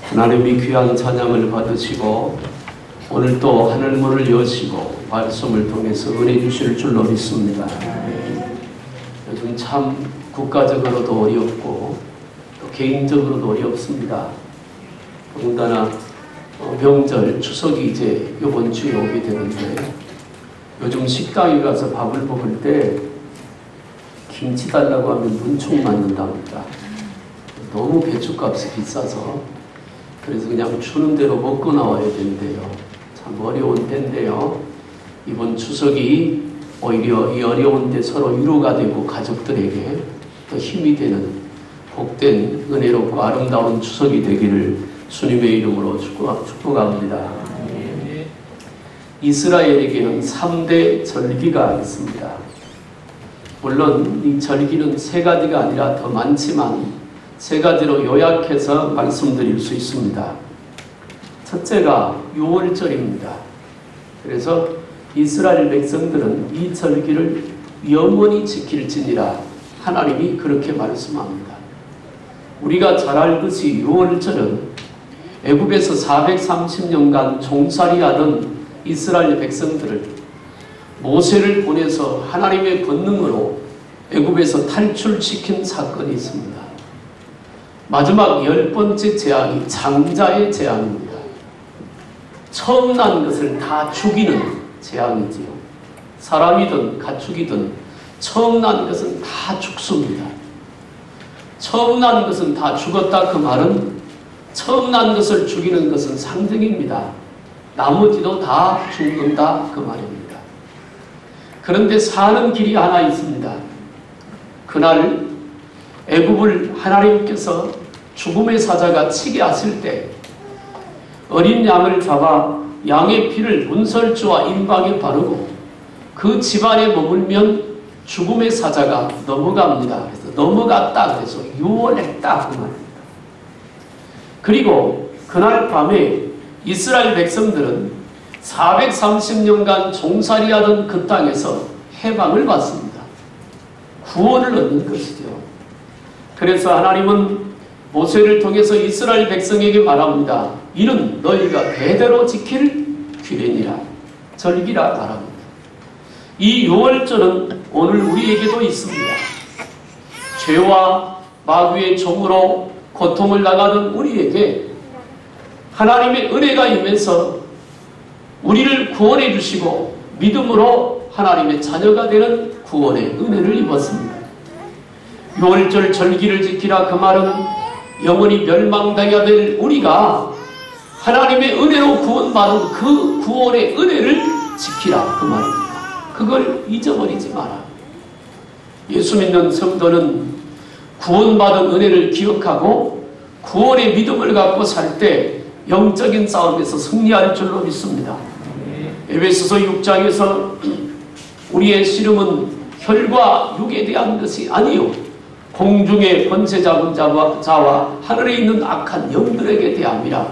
하나님이 귀한 찬양을 받으시고 오늘 또 하늘문을 여시고 말씀을 통해서 은혜 주실 줄로 믿습니다. 요즘 참 국가적으로도 어렵고 또 개인적으로도 어렵습니다. 더군다나 명절, 추석이 이제 이번 주에 오게 되는데 요즘 식당에 가서 밥을 먹을 때 김치 달라고 하면 눈총 맞는답니다. 너무 배추값이 비싸서 그래서 그냥 주는 대로 먹고 나와야 되는데요. 참 어려운 때인데요. 이번 추석이 오히려 이 어려운데 서로 위로가 되고 가족들에게 더 힘이 되는 복된 은혜롭고 아름다운 추석이 되기를 주님의 이름으로 축복합니다. 이스라엘에게는 3대 절기가 있습니다. 물론 이 절기는 3가지가 아니라 더 많지만 3가지로 요약해서 말씀드릴 수 있습니다. 첫째가 유월절입니다. 그래서 이스라엘 백성들은 이 절기를 영원히 지킬지니라 하나님이 그렇게 말씀합니다. 우리가 잘 알듯이 유월절은 애굽에서 430년간 종살이하던 이스라엘 백성들을 모세를 보내서 하나님의 권능으로 애굽에서 탈출시킨 사건이 있습니다. 마지막 10번째 재앙이 장자의 재앙입니다. 처음 난 것을 다 죽이는 재앙이지요. 사람이든 가축이든 처음 난 것은 다 죽습니다. 처음 난 것은 다 죽었다 그 말은 처음 난 것을 죽이는 것은 상징입니다. 나머지도 다 죽는다 그 말입니다. 그런데 사는 길이 하나 있습니다. 그날 애굽을 하나님께서 죽음의 사자가 치게 하실 때 어린 양을 잡아 양의 피를 문설주와 임방에 바르고 그 집안에 머물면 죽음의 사자가 넘어갑니다. 그래서 넘어갔다 그래서 유월했다 그 말입니다. 그리고 그날 밤에 이스라엘 백성들은 430년간 종살이하던 그 땅에서 해방을 받습니다. 구원을 얻는 것이죠. 그래서 하나님은 모세를 통해서 이스라엘 백성에게 말합니다. 이는 너희가 대대로 지킬 규례니라, 절기라 말합니다. 이 유월절은 오늘 우리에게도 있습니다. 죄와 마귀의 종으로 고통을 당하는 우리에게 하나님의 은혜가 임해서 우리를 구원해 주시고 믿음으로 하나님의 자녀가 되는 구원의 은혜를 입었습니다. 유월절 절기를 지키라 그 말은 영원히 멸망당해야 될 우리가 하나님의 은혜로 구원받은 그 구원의 은혜를 지키라 그 말입니다. 그걸 잊어버리지 마라. 예수 믿는 성도는 구원받은 은혜를 기억하고 구원의 믿음을 갖고 살 때 영적인 싸움에서 승리할 줄로 믿습니다. 에베소서 6장에서 우리의 씨름은 혈과 육에 대한 것이 아니요 공중의 권세 잡은 자와 하늘에 있는 악한 영들에게 대함이라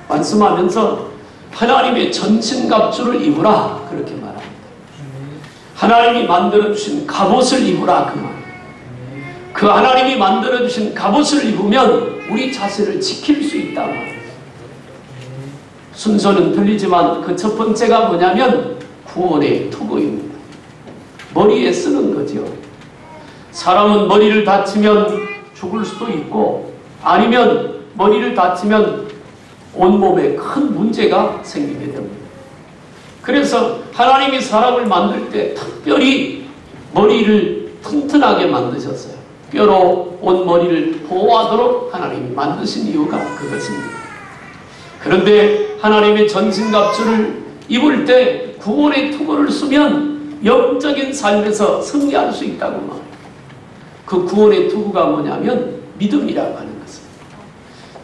말씀하면서 하나님의 전신갑주를 입으라 그렇게 말합니다. 하나님이 만들어주신 갑옷을 입으라 그 말. 그 하나님이 만들어주신 갑옷을 입으면 우리 자신을 지킬 수 있다 말입니다. 순서는 틀리지만 그 첫 번째가 뭐냐면 구원의 투구입니다. 머리에 쓰는 거죠. 사람은 머리를 다치면 죽을 수도 있고 아니면 머리를 다치면 온몸에 큰 문제가 생기게 됩니다. 그래서 하나님이 사람을 만들 때 특별히 머리를 튼튼하게 만드셨어요. 뼈로 온 머리를 보호하도록 하나님이 만드신 이유가 그것입니다. 그런데 하나님의 전신갑주를 입을 때 구원의 투구를 쓰면 영적인 삶에서 승리할 수 있다고 말합니다. 그 구원의 투구가 뭐냐면 믿음이라고 하는 것입니다.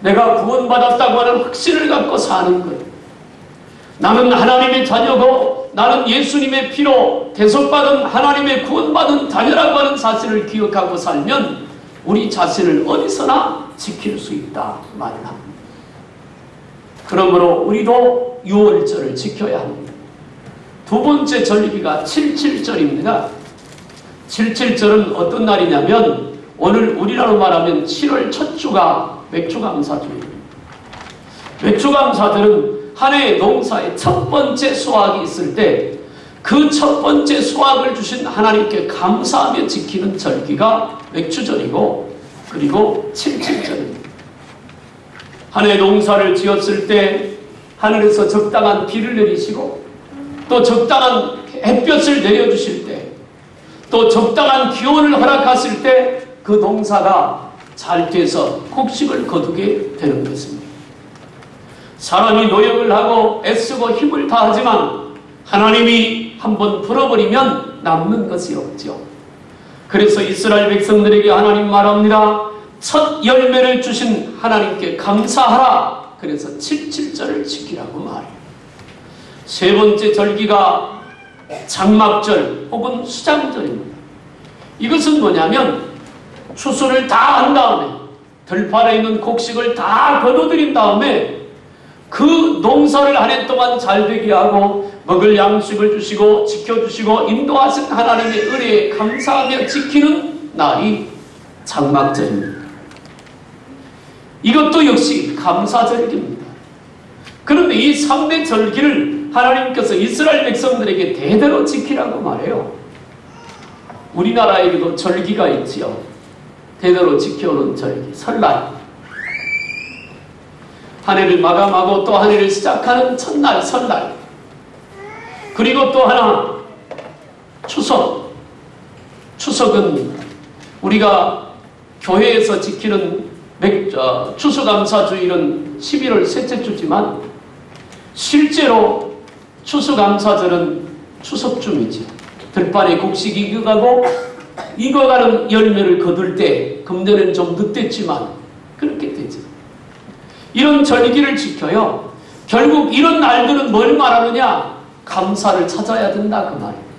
내가 구원받았다고 하는 확신을 갖고 사는 것. 나는 하나님의 자녀고 나는 예수님의 피로 대속받은 하나님의 구원받은 자녀라고 하는 사실을 기억하고 살면 우리 자신을 어디서나 지킬 수 있다 말을 합니다. 그러므로 우리도 유월절을 지켜야 합니다. 두 번째 절기가 77절입니다. 77절은 어떤 날이냐면 오늘 우리나라로 말하면 7월 첫 주가 맥주감사주입니다. 맥주감사들은 한 해의 농사의 첫 번째 수확이 있을 때 그 첫 번째 수확을 주신 하나님께 감사하며 지키는 절기가 맥주절이고, 그리고 칠칠절입니다. 한 해 농사를 지었을 때 하늘에서 적당한 비를 내리시고, 또 적당한 햇볕을 내려주실 때, 또 적당한 기온을 허락하실 때 그 농사가 잘 돼서 곡식을 거두게 되는 것입니다. 사람이 노력을 하고 애쓰고 힘을 다하지만 하나님이 한번 불어버리면 남는 것이 없죠. 그래서 이스라엘 백성들에게 하나님 말합니다. 첫 열매를 주신 하나님께 감사하라. 그래서 칠칠절을 지키라고 말해요. 세 번째 절기가 장막절 혹은 수장절입니다. 이것은 뭐냐면 추수를 다 한 다음에 들판에 있는 곡식을 다 거둬들인 다음에 그 농사를 한 해 동안 잘 되게 하고 먹을 양식을 주시고 지켜주시고 인도하신 하나님의 은혜에 감사하며 지키는 날이 장막절입니다. 이것도 역시 감사절기입니다. 그런데 이 3대 절기를 하나님께서 이스라엘 백성들에게 대대로 지키라고 말해요. 우리나라에게도 절기가 있지요. 대대로 지켜오는 절기, 설날. 한 해를 마감하고 또 한 해를 시작하는 첫날, 설날. 그리고 또 하나, 추석. 추석은 우리가 교회에서 지키는 추수감사주일은 11월 셋째 주지만 실제로 추수감사절은 추석쯤이지. 들판에 곡식이 익어가는 열매를 거둘 때, 금년에는 좀 늦됐지만 그렇게 되죠. 이런 절기를 지켜요. 결국 이런 날들은 뭘 말하느냐? 감사를 찾아야 된다 그 말이에요.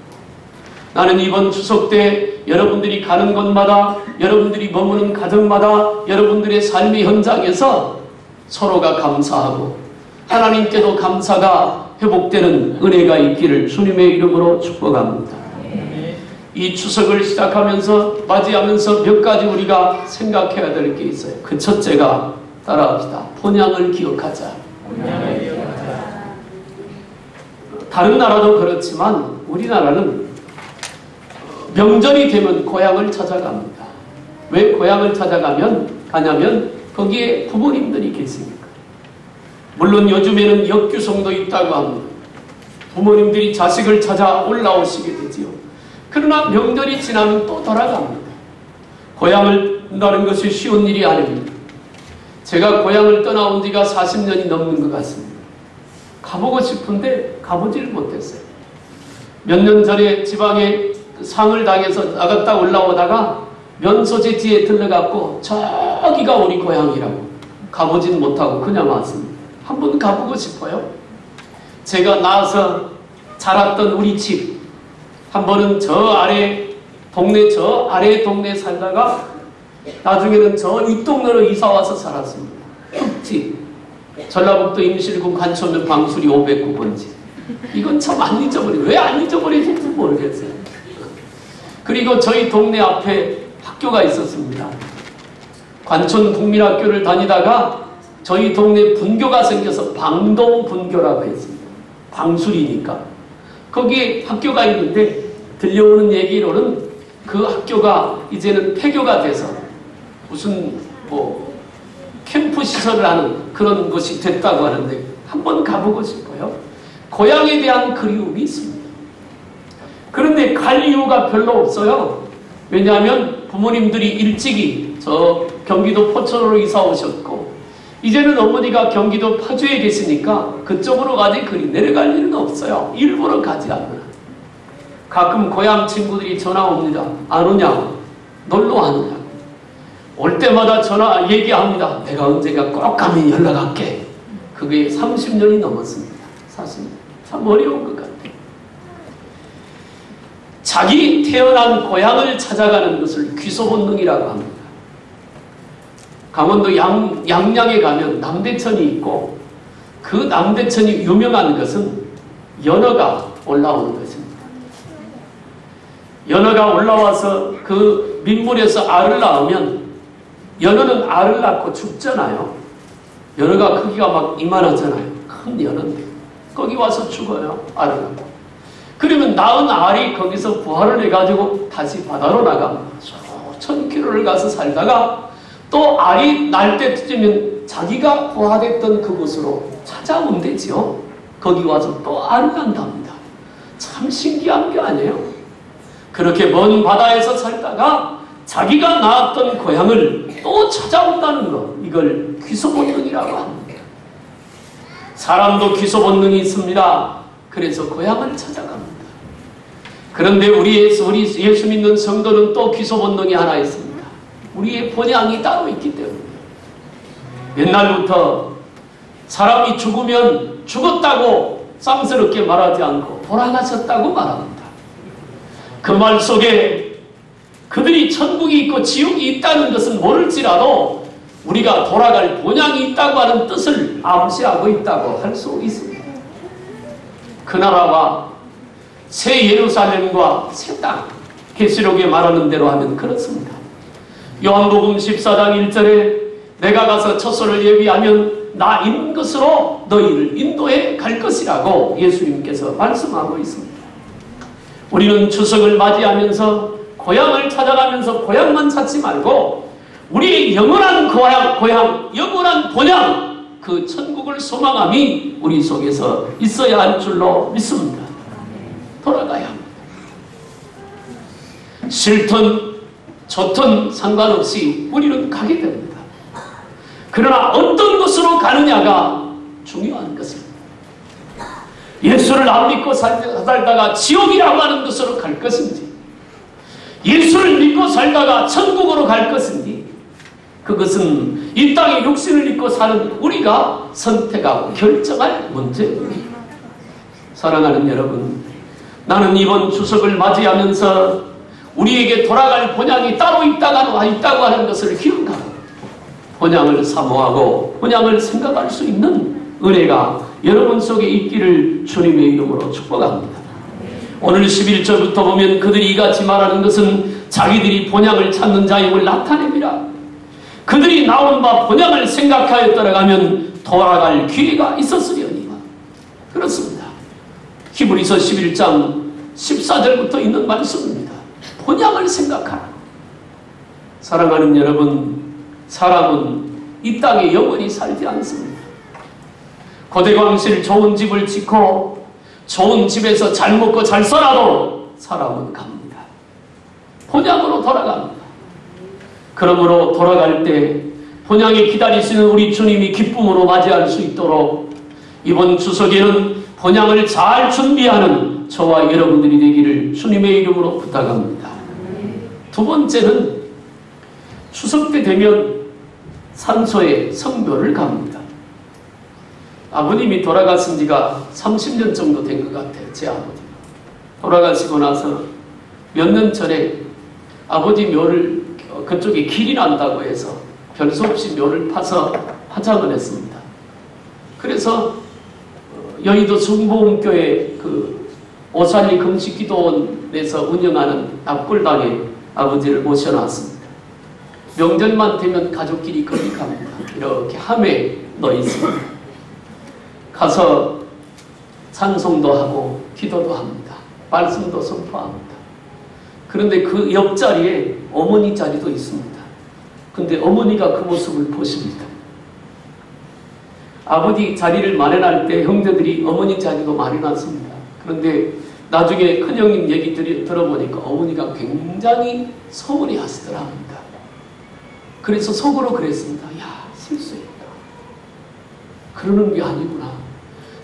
나는 이번 추석 때 여러분들이 가는 곳마다, 여러분들이 머무는 가정마다, 여러분들의 삶의 현장에서 서로가 감사하고 하나님께도 감사가 회복되는 은혜가 있기를 주님의 이름으로 축복합니다. 이 추석을 시작하면서 맞이하면서 몇 가지 우리가 생각해야 될 게 있어요. 그 첫째가, 따라합시다. 본향을 기억하자. 다른 나라도 그렇지만 우리나라는 명절이 되면 고향을 찾아갑니다. 왜 고향을 가냐면 거기에 부모님들이 계시니까. 물론 요즘에는 역규성도 있다고 합니다. 부모님들이 자식을 찾아 올라오시게 되지요. 그러나 명절이 지나면 또 돌아갑니다. 고향을 떠나는 것이 쉬운 일이 아닙니다. 제가 고향을 떠나온 지가 40년이 넘는 것 같습니다. 가보고 싶은데 가보질 못했어요. 몇 년 전에 지방에 상을 당해서 나갔다 올라오다가 면소재 뒤에 들러갔고 저기가 우리 고향이라고 가보진 못하고 그냥 왔습니다. 한번 가보고 싶어요. 제가 나와서 자랐던 우리 집, 한 번은 저 아래 동네에 살다가 나중에는 저 윗동네로 이사와서 살았습니다. 흙집, 전라북도 임실군 관천면 방수리 509번지. 이건 참 안 잊어버리고, 왜 안 잊어버리는지 모르겠어요. 그리고 저희 동네 앞에 학교가 있었습니다. 관천 국민학교를 다니다가 저희 동네 분교가 생겨서 방동 분교라고 했습니다. 방수리니까. 거기에 학교가 있는데 들려오는 얘기로는 그 학교가 이제는 폐교가 돼서 무슨 캠프 시설을 하는 그런 것이 됐다고 하는데 한번 가보고 싶어요. 고향에 대한 그리움이 있습니다. 그런데 갈 이유가 별로 없어요. 왜냐하면 부모님들이 일찍이 저 경기도 포천으로 이사 오셨고 이제는 어머니가 경기도 파주에 계시니까 그쪽으로 가지 그리 내려갈 일은 없어요. 일부러 가지 않나. 가끔 고향 친구들이 전화 옵니다. 안 오냐고. 놀러 안 오냐고. 올 때마다 전화 얘기합니다. 내가 언젠가 꼭 가면 연락할게. 그게 30년이 넘었습니다. 사실 참 어려운 것 같아요. 자기 태어난 고향을 찾아가는 것을 귀소본능이라고 합니다. 강원도 양양에 가면 남대천이 있고 그 남대천이 유명한 것은 연어가 올라오는 것입니다. 연어가 올라와서 그 민물에서 알을 낳으면 연어는 알을 낳고 죽잖아요. 연어가 크기가 막 이만하잖아요. 큰 연어인데 거기 와서 죽어요. 알을. 그러면 낳은 알이 거기서 부활을 해가지고 다시 바다로 나갑니다. 수천 킬로를 가서 살다가 또 알이 날 때쯤이면 자기가 부화됐던 그곳으로 찾아온대죠. 거기 와서 또 알을 낳는답니다. 참 신기한 게 아니에요. 그렇게 먼 바다에서 살다가 자기가 낳았던 고향을 또 찾아온다는 것, 이걸 귀소본능이라고 합니다. 사람도 귀소본능이 있습니다. 그래서 고향을 찾아갑니다. 그런데 우리 예수 믿는 성도는 또 귀소본능이 하나 있습니다. 우리의 본향이 따로 있기 때문에 옛날부터 사람이 죽으면 죽었다고 쌍스럽게 말하지 않고 돌아가셨다고 말합니다. 그 말 속에 그들이 천국이 있고 지옥이 있다는 것은 모를지라도 우리가 돌아갈 본향이 있다고 하는 뜻을 암시하고 있다고 할 수 있습니다. 그 나라와 새 예루살렘과 새 땅, 계시록에 말하는 대로 하면 그렇습니다. 요한복음 14장 1절에 내가 가서 처소를 예비하면 나 있는 것으로 너희를 인도해 갈 것이라고 예수님께서 말씀하고 있습니다. 우리는 추석을 맞이하면서 고향을 찾아가면서 고향만 찾지 말고 우리의 영원한 고향, 영원한 본향, 그 천국을 소망함이 우리 속에서 있어야 할 줄로 믿습니다. 돌아가야 합니다. 싫든 좋든 상관없이 우리는 가게 됩니다. 그러나 어떤 곳으로 가느냐가 중요한 것입니다. 예수를 안 믿고 살다가 지옥이라고 하는 곳으로 갈 것인지, 예수를 믿고 살다가 천국으로 갈 것인지, 그것은 이 땅에 육신을 입고 사는 우리가 선택하고 결정할 문제입니다. 사랑하는 여러분, 나는 이번 추석을 맞이하면서 우리에게 돌아갈 본향이 따로 있다고 하는 것을 기억하고 본향을 사모하고 본향을 생각할 수 있는 은혜가 여러분 속에 있기를 주님의 이름으로 축복합니다. 오늘 11절부터 보면 그들이 이같이 말하는 것은 자기들이 본향을 찾는 자임을 나타냅니다. 그들이 나온 바 본향을 생각하여 따라가면 돌아갈 기회가 있었으려니와. 그렇습니다. 히브리서 11장 14절부터 있는 말씀입니다. 본향을 생각하라. 사랑하는 여러분, 사람은 이 땅에 영원히 살지 않습니다. 고대광실 좋은 집을 짓고 좋은 집에서 잘 먹고 잘 살아도 사람은 갑니다. 본향으로 돌아갑니다. 그러므로 돌아갈 때 본향에 기다리시는 우리 주님이 기쁨으로 맞이할 수 있도록 이번 추석에는 본향을 잘 준비하는 저와 여러분들이 되기를 주님의 이름으로 부탁합니다. 두 번째는 추석 때 되면 산소에 성묘를 갑니다. 아버님이 돌아가신 지가 30년 정도 된 것 같아요. 제 아버지. 돌아가시고 나서 몇 년 전에 아버지 묘를 그쪽에 길이 난다고 해서 별 수 없이 묘를 파서 화장을 했습니다. 그래서 여의도 중보음교회 그 오살리 금식기도원에서 운영하는 납골당에 아버지를 모셔놨습니다. 명절만 되면 가족끼리 거기 갑니다. 이렇게 함에 넣어 있습니다. 가서 찬송도 하고 기도도 합니다. 말씀도 선포합니다. 그런데 그 옆자리에 어머니 자리도 있습니다. 근데 어머니가 그 모습을 보십니다. 아버지 자리를 마련할 때 형제들이 어머니 자리도 마련했습니다. 그런데 나중에 큰형님 얘기 들어보니까 어머니가 굉장히 서운해 하시더랍니다. 그래서 속으로 그랬습니다. 야, 실수했다. 그러는 게 아니구나.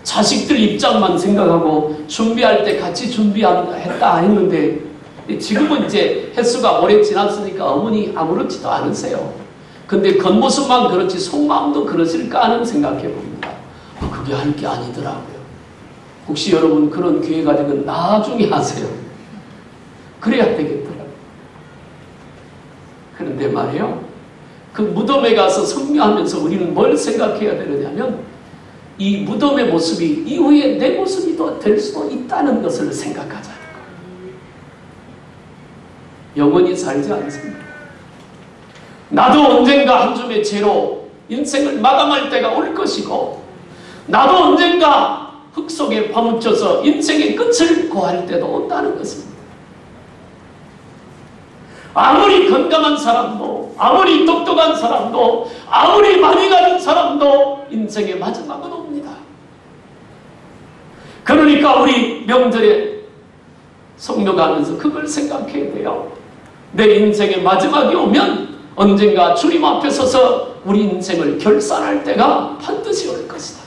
자식들 입장만 생각하고 준비할 때 같이 준비했다 했는데 지금은 이제 횟수가 오래 지났으니까 어머니 아무렇지도 않으세요. 근데 겉모습만 그렇지 속마음도 그러실까 하는 생각해 봅니다. 그게 할 게 아니더라고요. 혹시 여러분 그런 기회 가지면 나중에 하세요. 그래야 되겠더라고요. 그런데 말이에요. 그 무덤에 가서 성묘하면서 우리는 뭘 생각해야 되느냐면 이 무덤의 모습이 이후에 내 모습이 또 될 수도 있다는 것을 생각하자는 거예요. 영원히 살지 않습니다. 나도 언젠가 한 줌의 죄로 인생을 마감할 때가 올 것이고 나도 언젠가 흙 속에 파묻혀서 인생의 끝을 고할 때도 온다는 것입니다. 아무리 건강한 사람도, 아무리 똑똑한 사람도, 아무리 많이 가진 사람도 인생의 마지막은 옵니다. 그러니까 우리 명절에 성묘가면서 그걸 생각해야 돼요. 내 인생의 마지막이 오면 언젠가 주님 앞에 서서 우리 인생을 결산할 때가 반드시 올 것이다.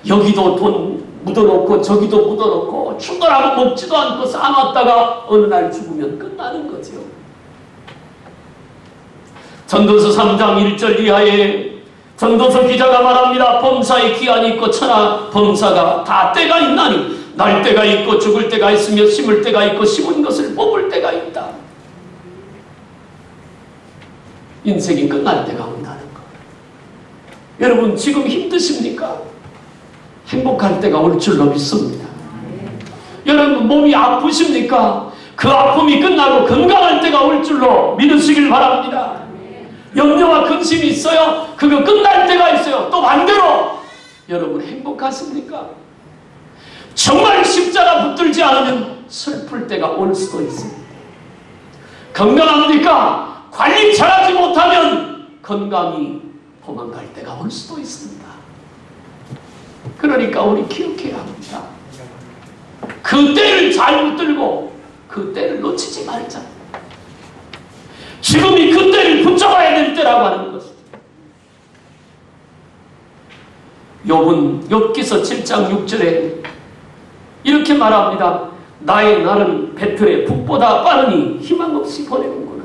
여기도 돈 묻어놓고 저기도 묻어놓고 충분하고 먹지도 않고 쌓아놨다가 어느 날 죽으면 끝나는 거죠. 전도서 3장 1절 이하에 전도서 기자가 말합니다. 범사의 기한이 있고 천하 범사가 다 때가 있나니 날 때가 있고 죽을 때가 있으며 심을 때가 있고 심은 것을 뽑을 때가 있다. 인생이 끝날 때가 온다는 거. 여러분 지금 힘드십니까? 행복할 때가 올 줄로 믿습니다. 여러분 몸이 아프십니까? 그 아픔이 끝나고 건강할 때가 올 줄로 믿으시길 바랍니다. 염려와 근심이 있어요? 그거 끝날 때가 있어요. 또 반대로 여러분 행복하십니까? 정말 십자가 붙들지 않으면 슬플 때가 올 수도 있습니다. 건강합니까? 관리 잘하지 못하면 건강이 도망갈 때가 올 수도 있습니다. 그러니까 우리 기억해야 합니다. 그 때를 잘 붙들고 그 때를 놓치지 말자. 지금이 그 때를 붙잡아야 될 때라고 하는 것입니다. 욥기서 7장 6절에 이렇게 말합니다. 나의 날은 배틀의 북보다 빠르니 희망 없이 보내는구나.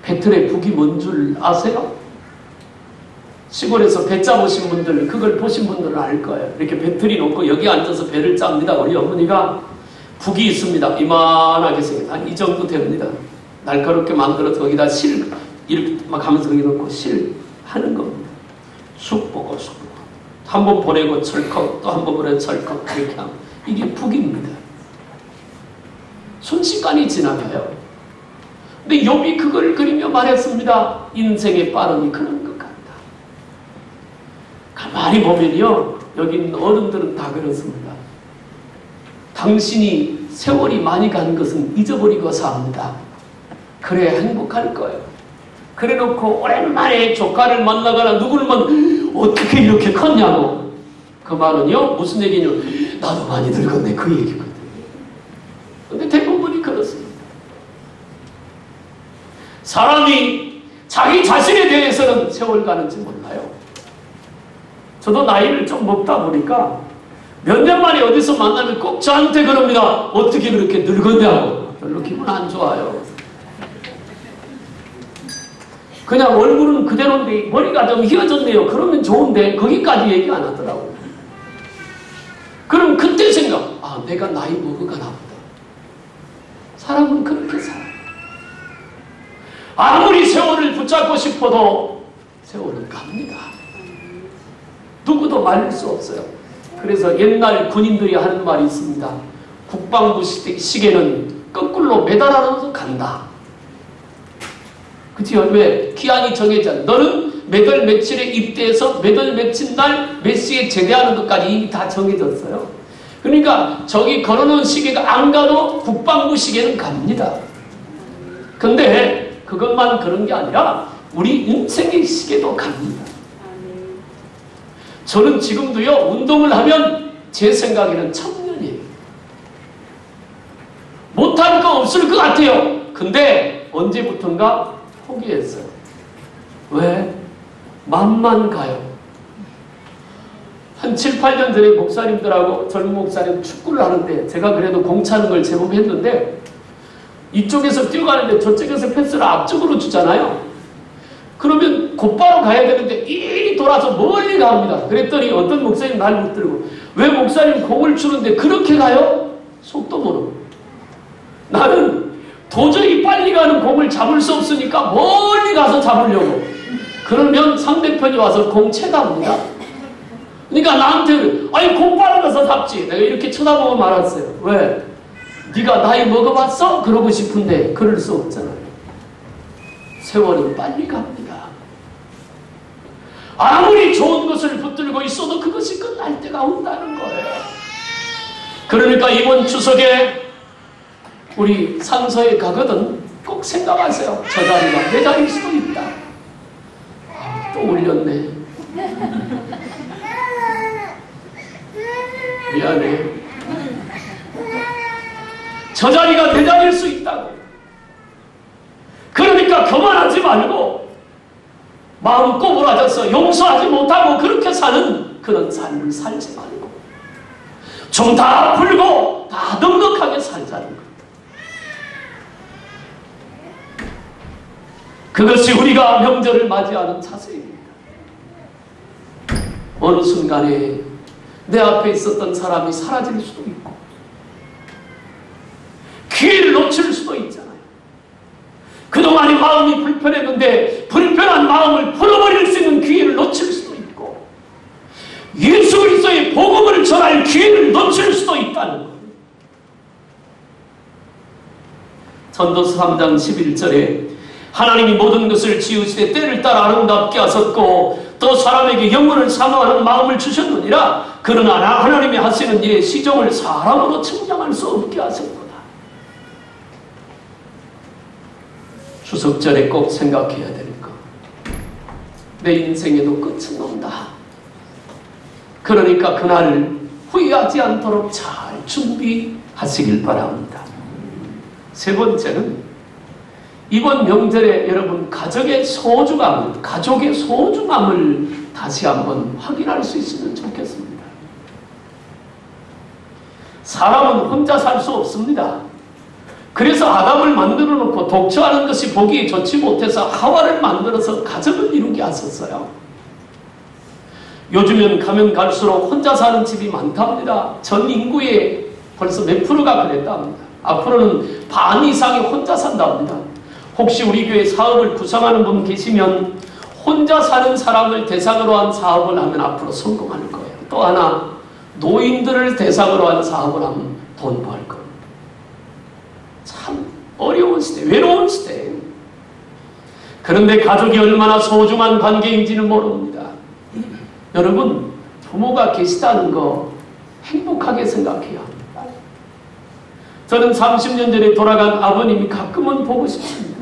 배틀의 북이 뭔 줄 아세요? 시골에서 배 짜보신 분들, 그걸 보신 분들은 알 거예요. 이렇게 배틀이 놓고 여기 앉아서 배를 짭니다. 우리 어머니가 북이 있습니다. 이만하게 생긴 한 이 정도 됩니다. 날카롭게 만들어서 거기다 실 이렇게 막 하면서 거기 넣고 실 하는 겁니다. 쑥 보고 쑥 보고 한 번 보내고 철컥 또 한 번 보내고 철컥 이렇게 하면 이게 북입니다. 순식간에 지나가요. 근데 욥이 그걸 그리며 말했습니다. 인생의 빠름이 그런 것 같다. 가만히 보면요, 여기 있는 어른들은 다 그렇습니다. 당신이 세월이 많이 간 것은 잊어버리고 삽니다. 그래야 행복할 거예요. 그래 놓고 오랜만에 조카를 만나거나 누구를 만나 어떻게 이렇게 컸냐고. 그 말은요 무슨 얘기냐면 나도 많이 늙었네 그 얘기거든요. 근데 대부분이 그렇습니다. 사람이 자기 자신에 대해서는 세월 가는지 몰라요. 저도 나이를 좀 먹다 보니까 몇 년 만에 어디서 만나면 꼭 저한테 그럽니다. 어떻게 그렇게 늙었냐고. 별로 기분 안 좋아요. 그냥 얼굴은 그대로인데 머리가 좀 휘어졌네요. 그러면 좋은데 거기까지 얘기 안 하더라고요. 그럼 그때 생각, 아 내가 나이 먹어가나 보다. 사람은 그렇게 살아요. 아무리 세월을 붙잡고 싶어도 세월은 갑니다. 누구도 말릴 수 없어요. 그래서 옛날 군인들이 하는 말이 있습니다. 국방부 시계는 거꾸로 매달아서 간다. 그치요? 왜? 기한이 정해져. 너는 몇 월 며칠에 입대해서 몇 월 며칠 날 몇 시에 제대하는 것까지 이미 다 정해졌어요. 그러니까 저기 걸어놓은 시계가 안 가도 국방부 시계는 갑니다. 근데 그것만 그런 게 아니라 우리 인생의 시계도 갑니다. 저는 지금도요 운동을 하면 제 생각에는 청년이에요. 못할 거 없을 것 같아요. 근데 언제부턴가 포기했어요. 왜? 맘만 가요. 한 7, 8년 전에 목사님들하고 젊은 목사님 축구를 하는데 제가 그래도 공 차는 걸 제법 했는데 이쪽에서 뛰어가는데 저쪽에서 패스를 앞쪽으로 주잖아요. 그러면 곧바로 가야 되는데 이리 돌아서 멀리 갑니다. 그랬더니 어떤 목사님 날 붙들고 왜 목사님 공을 주는데 그렇게 가요? 속도 모르고. 나는 도저히 빨리 가는 공을 잡을 수 없으니까 멀리 가서 잡으려고. 그러면 상대편이 와서 공 채답니다. 그러니까 나한테 아니 공 빨리 가서 잡지. 내가 이렇게 쳐다보고 말았어요. 왜? 네가 나이 먹어봤어? 그러고 싶은데 그럴 수 없잖아요. 세월은 빨리 갑니다. 아무리 좋은 것을 붙들고 있어도 그것이 끝날 때가 온다는 거예요. 그러니까 이번 추석에 우리 상서에 가거든 꼭 생각하세요. 저 자리가 내 자리일 수도 있다. 또 울렸네. 미안해. 저 자리가 내 자리일 수 있다고. 그러니까 교만하지 말고 마음 꼬부라져서 용서하지 못하고 그렇게 사는 그런 삶을 살지 말고 좀 다 풀고 다 넉넉하게 살자는 것. 그것이 우리가 명절을 맞이하는 자세입니다. 어느 순간에 내 앞에 있었던 사람이 사라질 수도 있고 기회를 놓칠 수도 있잖아요. 그동안에 마음이 불편했는데 불편한 마음을 풀어버릴 수 있는 기회를 놓칠 수도 있고 예수 그리스도의 복음을 전할 기회를 놓칠 수도 있다는 거예요. 전도서 3장 11절에 하나님이 모든 것을 지으시되 때를 따라 아름답게 하셨고 또 사람에게 영혼을 사모하는 마음을 주셨느니라. 그러나 하나님이 하시는 일의 시종을 사람으로 측량할 수 없게 하셨도다. 추석절에 꼭 생각해야 될 것. 내 인생에도 끝은 온다. 그러니까 그날을 후회하지 않도록 잘 준비하시길 바랍니다. 세 번째는 이번 명절에 여러분 가족의 소중함을 다시 한번 확인할 수 있으면 좋겠습니다. 사람은 혼자 살 수 없습니다. 그래서 아담을 만들어 놓고 독처하는 것이 보기 좋지 못해서 하와를 만들어서 가정을 이루게 하셨어요. 요즘엔 가면 갈수록 혼자 사는 집이 많답니다. 전 인구의 벌써 몇 프로가 그랬답니다. 앞으로는 반 이상이 혼자 산답니다. 혹시 우리 교회 사업을 구성하는 분 계시면 혼자 사는 사람을 대상으로 한 사업을 하면 앞으로 성공할 거예요. 또 하나 노인들을 대상으로 한 사업을 하면 돈 벌 거예요. 참 어려운 시대, 외로운 시대. 그런데 가족이 얼마나 소중한 관계인지는 모릅니다. 여러분, 부모가 계시다는 거 행복하게 생각해야 합니다. 저는 30년 전에 돌아간 아버님이 가끔은 보고 싶습니다.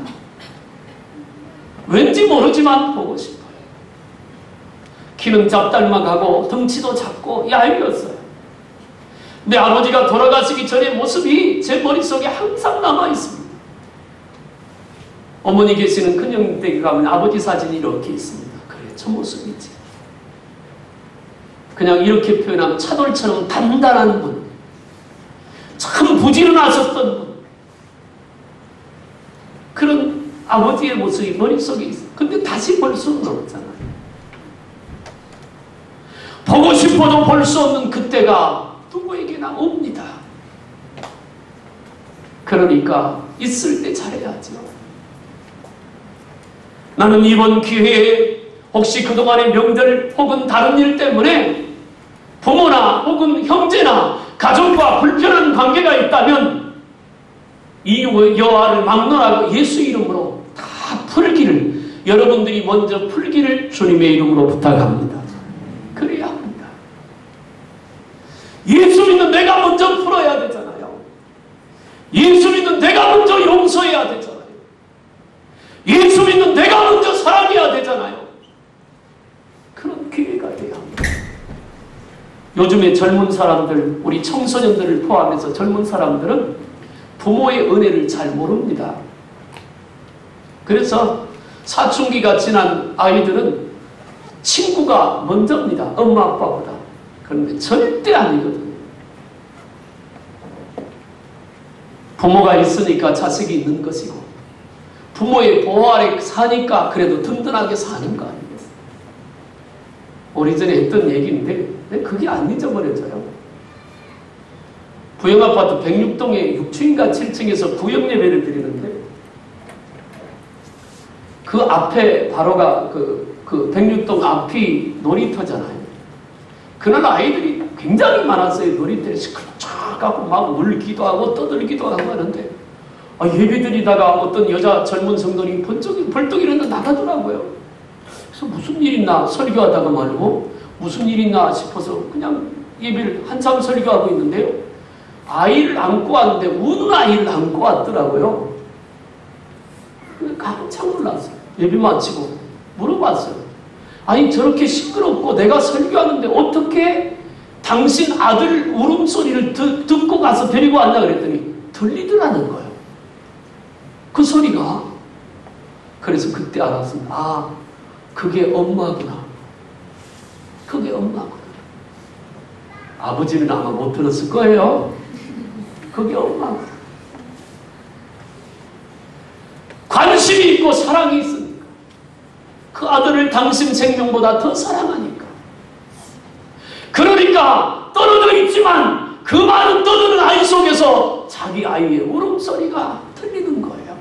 왠지 모르지만 보고 싶어요. 키는 잡달막하고 덩치도 작고 얄미웠어요. 근데 아버지가 돌아가시기 전의 모습이 제 머릿속에 항상 남아있습니다. 어머니 계시는 큰형댁에 가면 아버지 사진이 이렇게 있습니다. 그래, 저 모습이지. 그냥 이렇게 표현하면 차돌처럼 단단한 분, 참 부지런하셨던 분, 그런 아버지의 모습이 머릿속에 있어요. 근데 다시 볼 수는 없잖아요. 보고 싶어도 볼 수 없는 그때가 누구에게나 옵니다. 그러니까 있을 때 잘해야죠. 나는 이번 기회에 혹시 그동안의 명절 혹은 다른 일 때문에 부모나 혹은 형제나 가족과 불편한 관계가 있다면 이 여하를 막론하고 예수 이름으로 다 풀기를, 여러분들이 먼저 풀기를 주님의 이름으로 부탁합니다. 그래야 합니다. 예수 믿는 내가 먼저 풀어야 되잖아요. 예수 믿는 내가 먼저 용서해야 되잖아요. 예수 믿는 내가 먼저 사랑해야 되잖아요. 그런 기회가 돼야 합니다. 요즘에 젊은 사람들, 우리 청소년들을 포함해서 젊은 사람들은 부모의 은혜를 잘 모릅니다. 그래서 사춘기가 지난 아이들은 친구가 먼저입니다. 엄마 아빠보다. 그런데 절대 아니거든요. 부모가 있으니까 자식이 있는 것이고 부모의 보호 아래 사니까 그래도 든든하게 사는 거 아니겠어요? 오래전에 했던 얘기인데 그게 안 잊어버려져요. 부영아파트 106동에 6층인가 7층에서 구역예배를 드리는데 그 앞에 바로가 그 106동 앞이 놀이터잖아요. 그날 아이들이 굉장히 많았어요. 놀이터에 시끌쩍하고 막 울기도 하고 떠들기도 하고 하는데 예배드리다가 어떤 여자 젊은 성도들이 벌떡 일어나 나가더라고요. 그래서 무슨 일 있나 설교하다가 말고 무슨 일 있나 싶어서 그냥 예배를 한참 설교하고 있는데요. 아이를 안고 왔는데 우는 아이를 안고 왔더라고요. 깜짝 놀랐어요. 예배 마치고 물어봤어요. 아니 저렇게 시끄럽고 내가 설교하는데 어떻게 당신 아들 울음소리를 듣고 가서 데리고 왔나 그랬더니 들리더라는 거예요. 그 소리가. 그래서 그때 알았습니다. 아, 그게 엄마구나. 그게 엄마구나. 아버지는 아마 못 들었을 거예요. 그게 엄마구나. 관심이 있고 사랑이 있으니까. 그 아들을 당신 생명보다 더 사랑하니까. 그러니까 떨어져 있지만 그 많은 떠드는 아이 속에서 자기 아이의 울음소리가 들리는 거예요.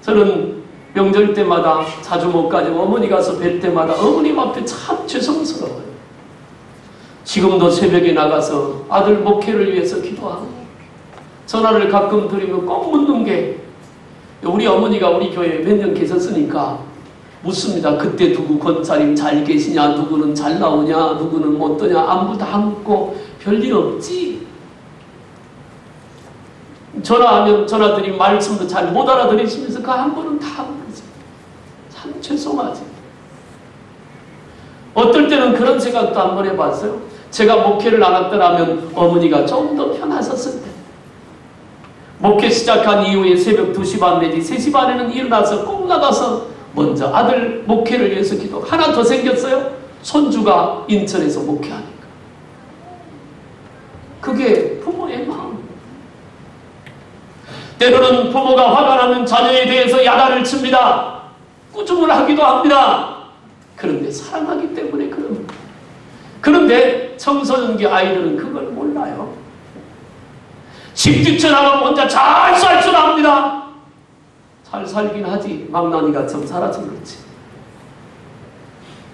저는 명절 때마다 자주 못 가지고 어머니 가서 뵐 때마다 어머님 앞에 참 죄송스러워요. 지금도 새벽에 나가서 아들 목회를 위해서 기도하고 전화를 가끔 드리면 꼭 묻는 게 우리 어머니가 우리 교회에 몇 년 계셨으니까 묻습니다. 그때 누구 권사님 잘 계시냐, 누구는 잘 나오냐, 누구는 못 떠냐, 안부 다 묻고 별일 없지. 전화하면 전화드린 말씀도 잘 못 알아들으시면서 그 한 번은 다 모르지. 참 죄송하지. 어떨 때는 그런 생각도 한번 해봤어요. 제가 목회를 나갔더라면 어머니가 좀 더 편하셨을 때. 목회 시작한 이후에 새벽 2시 반 내지 3시 반에는 일어나서 꼭 나가서 먼저 아들 목회를 위해서 기도. 하나 더 생겼어요. 손주가 인천에서 목회하니까. 그게 부모의 마음. 때로는 부모가 화가 나면 자녀에 대해서 야단을 칩니다. 꾸중을 하기도 합니다. 그런데 사랑하기 때문에 그럽니다. 그런데 청소년기 아이들은 그걸 몰라요. 집 뛰쳐나가면 혼자 잘 살 줄 압니다. 잘 살긴 하지. 망나니가 좀 살아서 그렇지.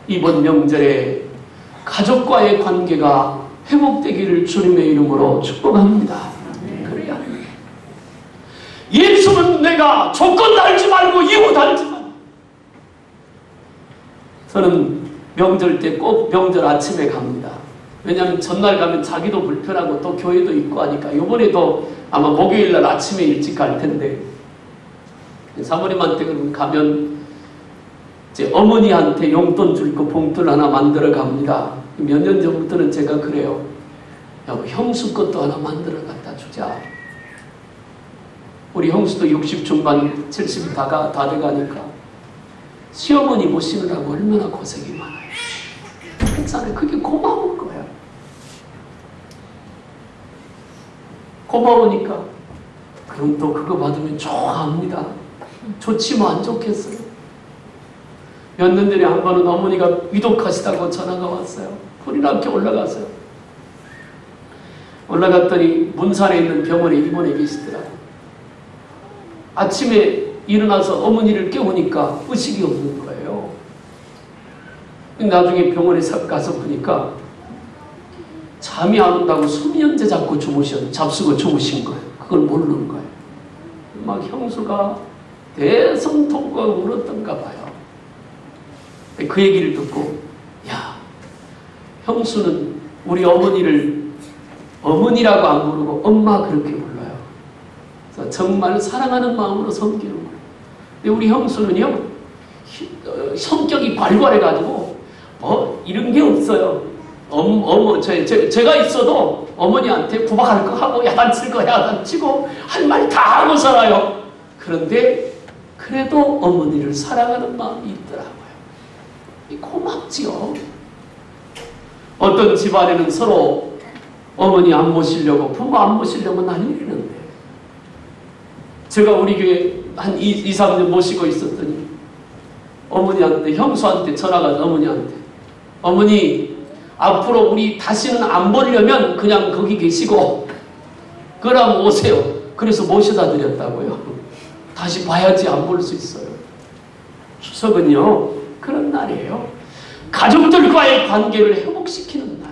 이번 명절에 가족과의 관계가 회복되기를 주님의 이름으로 축복합니다. 그래야 합니다. 예수는 내가 조건 달지 말고 이유 달지 말고. 저는 명절 때 꼭 명절 아침에 갑니다. 왜냐하면 전날 가면 자기도 불편하고 또 교회도 있고 하니까. 이번에도 아마 목요일날 아침에 일찍 갈 텐데 사모님한테 가면 이제 어머니한테 용돈 줄 거 봉투를 하나 만들어 갑니다. 몇 년 전부터는 제가 그래요. 야, 형수 것도 하나 만들어 갖다 주자. 우리 형수도 60 중반 70이 다 돼가니까 시어머니 모시느라고 얼마나 고생이 많아요. 괜찮아요. 그게 고마운 거예요. 고마우니까 그럼 또 그거 받으면 좋아합니다. 좋지 뭐 안 좋겠어요. 몇 년 전에 한 번은 어머니가 위독하시다고 전화가 왔어요. 불이 나게 올라갔어요. 올라갔더니 문산에 있는 병원에 입원해 계시더라고요. 아침에 일어나서 어머니를 깨우니까 의식이 없는 거예요. 나중에 병원에 가서 보니까 잠이 안 온다고 수면제 잡고 잡수고 주무신 거예요. 그걸 모르는 거예요. 막 형수가 대성통곡하고 울었던가 봐요. 그 얘기를 듣고, 야, 형수는 우리 어머니를 어머니라고 안 부르고 엄마 그렇게 불러요. 그래서 정말 사랑하는 마음으로 섬기는 거예요. 근데 우리 형수는요, 성격이 괄괄해가지고 이런 게 없어요. 제가 있어도 어머니한테 구박할 거 하고 야단칠 거 야단치고 할 말 다 하고 살아요. 그런데 그래도 어머니를 사랑하는 마음이 있더라고요. 고맙지요. 어떤 집안에는 서로 어머니 안 모시려고 부모 안 모시려고 난리는데 제가 우리 교회 한 2, 3년 모시고 있었더니 어머니한테 형수한테 전화가 어머니한테 어머니 앞으로 우리 다시는 안 보려면 그냥 거기 계시고 그럼 오세요. 그래서 모셔다 드렸다고요. 다시 봐야지 안 볼 수 있어요. 추석은요 그런 날이에요. 가족들과의 관계를 회복시키는 날.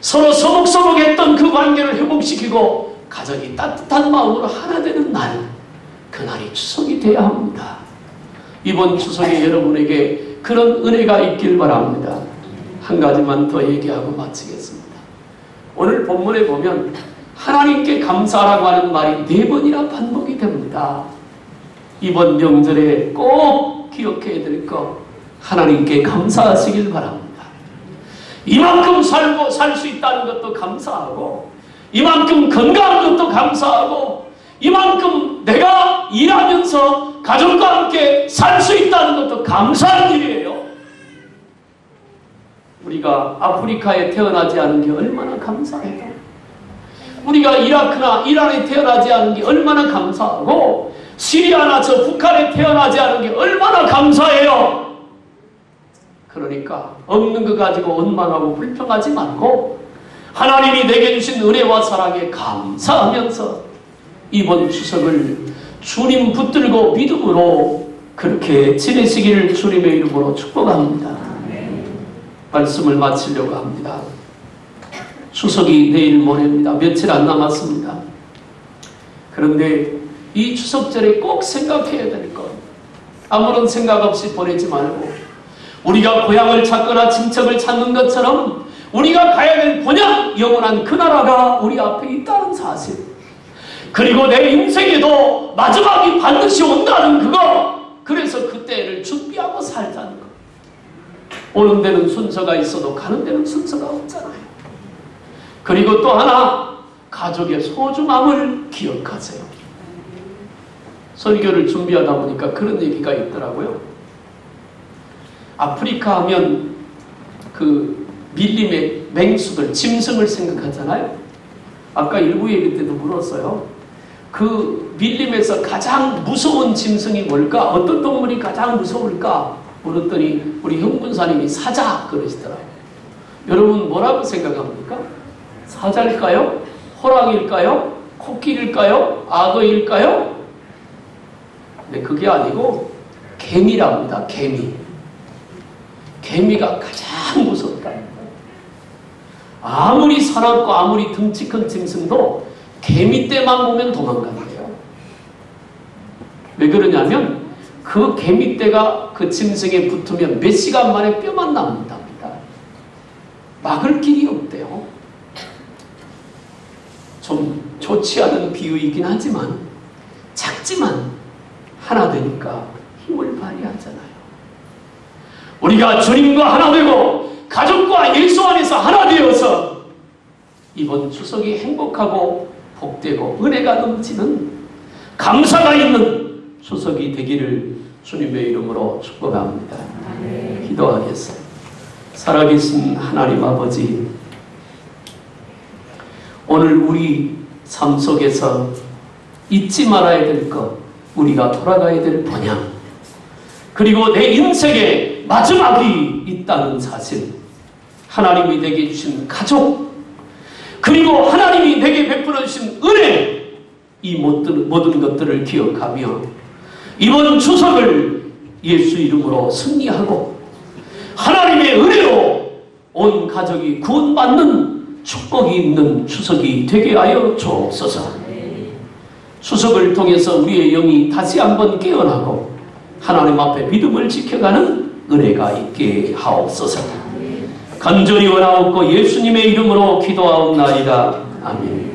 서로 서먹서먹했던 그 관계를 회복시키고 가정이 따뜻한 마음으로 하나 되는 날, 그날이 추석이 되어야 합니다. 이번 추석에 여러분에게 그런 은혜가 있길 바랍니다. 한 가지만 더 얘기하고 마치겠습니다. 오늘 본문에 보면 하나님께 감사라고 하는 말이 4번이나 반복이 됩니다. 이번 명절에 꼭 기억해야 될 것, 하나님께 감사하시길 바랍니다. 이만큼 살고 살 수 있다는 것도 감사하고, 이만큼 건강한 것도 감사하고, 이만큼 내가 일하면서 가족과 함께 살 수 있다는 것도 감사한 일이에요. 우리가 아프리카에 태어나지 않은 게 얼마나 감사해요. 우리가 이라크나 이란에 태어나지 않은 게 얼마나 감사하고, 시리아나 저 북한에 태어나지 않은 게 얼마나 감사해요. 그러니까 없는 거 가지고 원망하고 불평하지 말고 하나님이 내게 주신 은혜와 사랑에 감사하면서 이번 추석을 주님 붙들고 믿음으로 그렇게 지내시기를 주님의 이름으로 축복합니다. 말씀을 마치려고 합니다. 추석이 내일 모레입니다. 며칠 안 남았습니다. 그런데 이 추석절에 꼭 생각해야 될 것, 아무런 생각 없이 보내지 말고 우리가 고향을 찾거나 친척을 찾는 것처럼 우리가 가야 될 본향, 영원한 그 나라가 우리 앞에 있다는 사실, 그리고 내 인생에도 마지막이 반드시 온다는 그거, 그래서 그때를 준비하고 살자는 것. 오는 데는 순서가 있어도 가는 데는 순서가 없잖아요. 그리고 또 하나, 가족의 소중함을 기억하세요. 설교를 준비하다 보니까 그런 얘기가 있더라고요. 아프리카 하면 그 밀림의 맹수들, 짐승을 생각하잖아요. 아까 일부 얘기 때도 물었어요. 그 밀림에서 가장 무서운 짐승이 뭘까? 어떤 동물이 가장 무서울까? 물었더니 우리 형군사님이 사자 그러시더라고요. 여러분 뭐라고 생각합니까? 사자일까요? 호랑이일까요? 코끼리일까요? 악어일까요? 근데 그게 아니고 개미랍니다. 개미. 개미가 가장 무섭다. 아무리 사납고 아무리 덩치 큰 짐승도 개미 떼만 보면 도망간대요. 왜 그러냐면 그 개미 떼가 그 짐승에 붙으면 몇 시간 만에 뼈만 남는답니다. 막을 길이 없대요. 좀 좋지 않은 비유이긴 하지만 작지만 하나 되니까 힘을 발휘하잖아요. 우리가 주님과 하나 되고 가족과 예수 안에서 하나 되어서 이번 추석이 행복하고 복되고 은혜가 넘치는 감사가 있는 추석이 되기를 주님의 이름으로 축복합니다. 기도하겠습니다. 살아계신 하나님 아버지, 오늘 우리 삶 속에서 잊지 말아야 될 것, 우리가 돌아가야 될 본향, 그리고 내 인생에 마지막이 있다는 사실, 하나님이 내게 주신 가족, 그리고 하나님이 내게 베풀어 주신 은혜, 이 모든 것들을 기억하며 이번 추석을 예수 이름으로 승리하고 하나님의 은혜로 온 가족이 구원받는 축복이 있는 추석이 되게 하여 주옵소서. 추석을 통해서 우리의 영이 다시 한번 깨어나고 하나님 앞에 믿음을 지켜가는 은혜가 있게 하옵소서. 간절히 원하옵고 예수님의 이름으로 기도하옵나이다. 아멘.